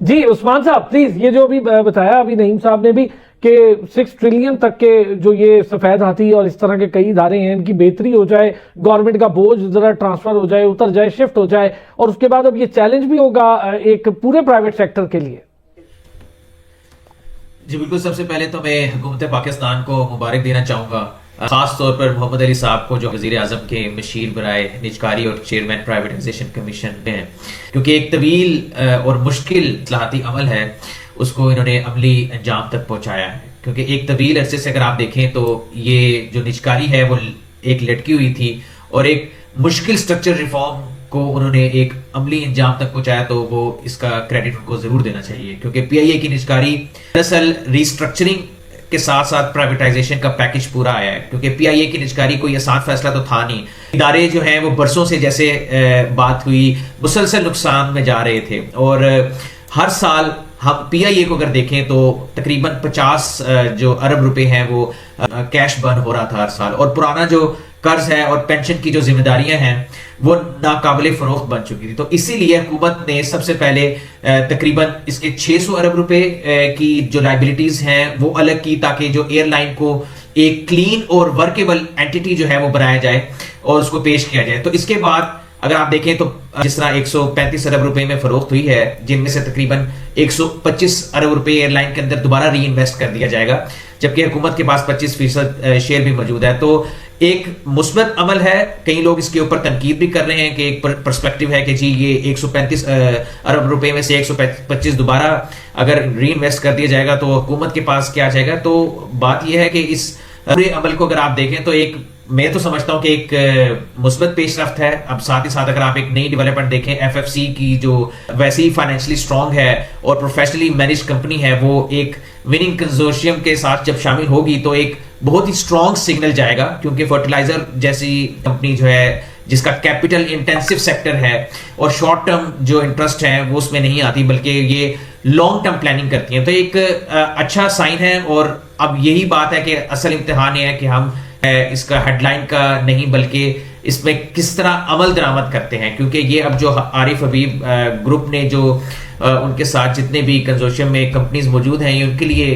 جی عثمان صاحب پلیز یہ جو ابھی بتایا ابھی نعیم صاحب نے بھی کہ 6 ٹریلین تک کے جو یہ سفید ہاتھی اور اس طرح کے کئی ادارے ہیں ان کی بہتری ہو جائے، گورنمنٹ کا بوجھ ذرا ٹرانسفر ہو جائے، اتر جائے، شفٹ ہو جائے، اور اس کے بعد اب یہ چیلنج بھی ہوگا ایک پورے پرائیویٹ سیکٹر کے لیے۔ جی بالکل، سب سے پہلے تو میں حکومت پاکستان کو مبارک دینا چاہوں گا، خاص طور پر محمد علی صاحب کو جو وزیر اعظم کے مشیر برائے نجکاری اور چیئرمین پرائیویٹائزیشن کمیشن ہیں، کیونکہ ایک طویل اور مشکل اصلاحاتی عمل ہے، اس کو انہوں نے عملی انجام تک پہنچایا ہے۔ کیونکہ ایک طویل عرصے سے اگر آپ دیکھیں تو یہ جو نجکاری ہے وہ ایک لٹکی ہوئی تھی، اور ایک مشکل سٹرکچر ریفارم کو انہوں نے ایک عملی انجام تک پہنچایا، تو وہ اس کا کریڈٹ ان کو ضرور دینا چاہیے۔ کیونکہ پی آئی اے کی نجکاری دراصل ریسٹرکچرنگ کے ساتھ ساتھ پرائیویٹائزیشن کا پیکج پورا آیا ہے، کیونکہ پی آئی اے کی نجکاری کوئی آسان فیصلہ تو تھا نہیں۔ ادارے جو ہیں وہ برسوں سے جیسے بات ہوئی مسلسل نقصان میں جا رہے تھے، اور ہر سال ہم پی آئی اے کو اگر دیکھیں تو تقریباً 50 جو ارب روپے ہیں وہ کیش برن ہو رہا تھا ہر سال، اور پرانا جو قرض ہے اور پینشن کی جو ذمہ داریاں ہیں وہ ناقابل فروخت بن چکی تھی۔ تو اسی لیے حکومت نے سب سے پہلے تقریباً اس کے 600 ارب روپے کی جو لائبلٹیز ہیں وہ الگ کی، تاکہ جو ایئر لائن کو ایک کلین اور ورکیبل اینٹیٹی جو ہے وہ بنایا جائے اور اس کو پیش کیا جائے۔ تو اس کے بعد اگر آپ دیکھیں تو جس طرح 135 ارب روپے میں فروخت ہوئی ہے، جن میں سے تقریباً 125 ارب روپے ایئر لائن کے اندر دوبارہ ری انویسٹ کر دیا جائے گا، جبکہ حکومت کے پاس 25% شیئر بھی موجود ہے۔ تو ایک مثبت عمل ہے، کئی لوگ اس کے اوپر تنقید بھی کر رہے ہیں کہ ایک پرسپیکٹیو ہے کہ جی یہ 135 ارب روپے میں سے 125 دوبارہ اگر ری انویسٹ کر دیا جائے گا تو حکومت کے پاس کیا جائے گا۔ تو بات یہ ہے کہ اس پورے عمل کو اگر آپ دیکھیں تو ایک میں تو سمجھتا ہوں کہ ایک مثبت پیش رفت ہے۔ اب ساتھ ہی ساتھ اگر آپ ایک نئی ڈیولپمنٹ دیکھیں، ایف ایف سی کی جو ویسے ہی فائنینشلی اسٹرانگ ہے اور پروفیشنلی مینج کمپنی ہے، وہ ایک وننگ کنزورشیم کے ساتھ جب شامل ہوگی تو ایک بہت ہی اسٹرانگ سگنل جائے گا، کیونکہ فرٹیلائزر جیسی کمپنی جو ہے جس کا کیپٹل انٹینسو سیکٹر ہے اور شارٹ ٹرم جو انٹرسٹ ہے وہ اس میں نہیں آتی، بلکہ یہ لانگ ٹرم پلاننگ کرتی ہیں۔ تو ایک اچھا سائن ہے، اور اب یہی بات ہے کہ اصل امتحان یہ ہے کہ ہم اس کا ہیڈ لائن کا نہیں بلکہ اس میں کس طرح عمل درآمد کرتے ہیں، کیونکہ یہ اب جو عارف حبیب گروپ نے جو ان کے ساتھ جتنے بھی کنزورشیم میں کمپنیز موجود ہیں، یہ ان کے لیے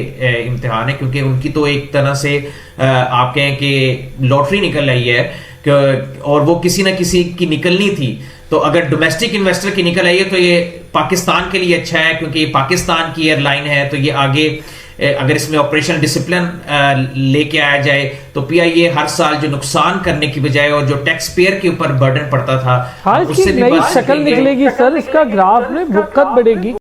امتحان ہے، کیونکہ ان کی تو ایک طرح سے آپ کہیں کہ لاٹری نکل رہی ہے، اور وہ کسی نہ کسی کی نکلنی تھی۔ تو اگر ڈومیسٹک انویسٹر کی نکل آئی ہے تو یہ پاکستان کے لیے اچھا ہے، کیونکہ یہ پاکستان کی ایئر لائن ہے، تو یہ آگے اگر اس میں آپریشن ڈسپلن لے کے آیا جائے تو پی آئی اے ہر سال جو نقصان کرنے کی بجائے اور جو ٹیکس پیئر کے اوپر برڈن پڑتا تھا، اس کی نئی شکل نکلے گی سر، اس کا گراف میں وقت بڑھے گی۔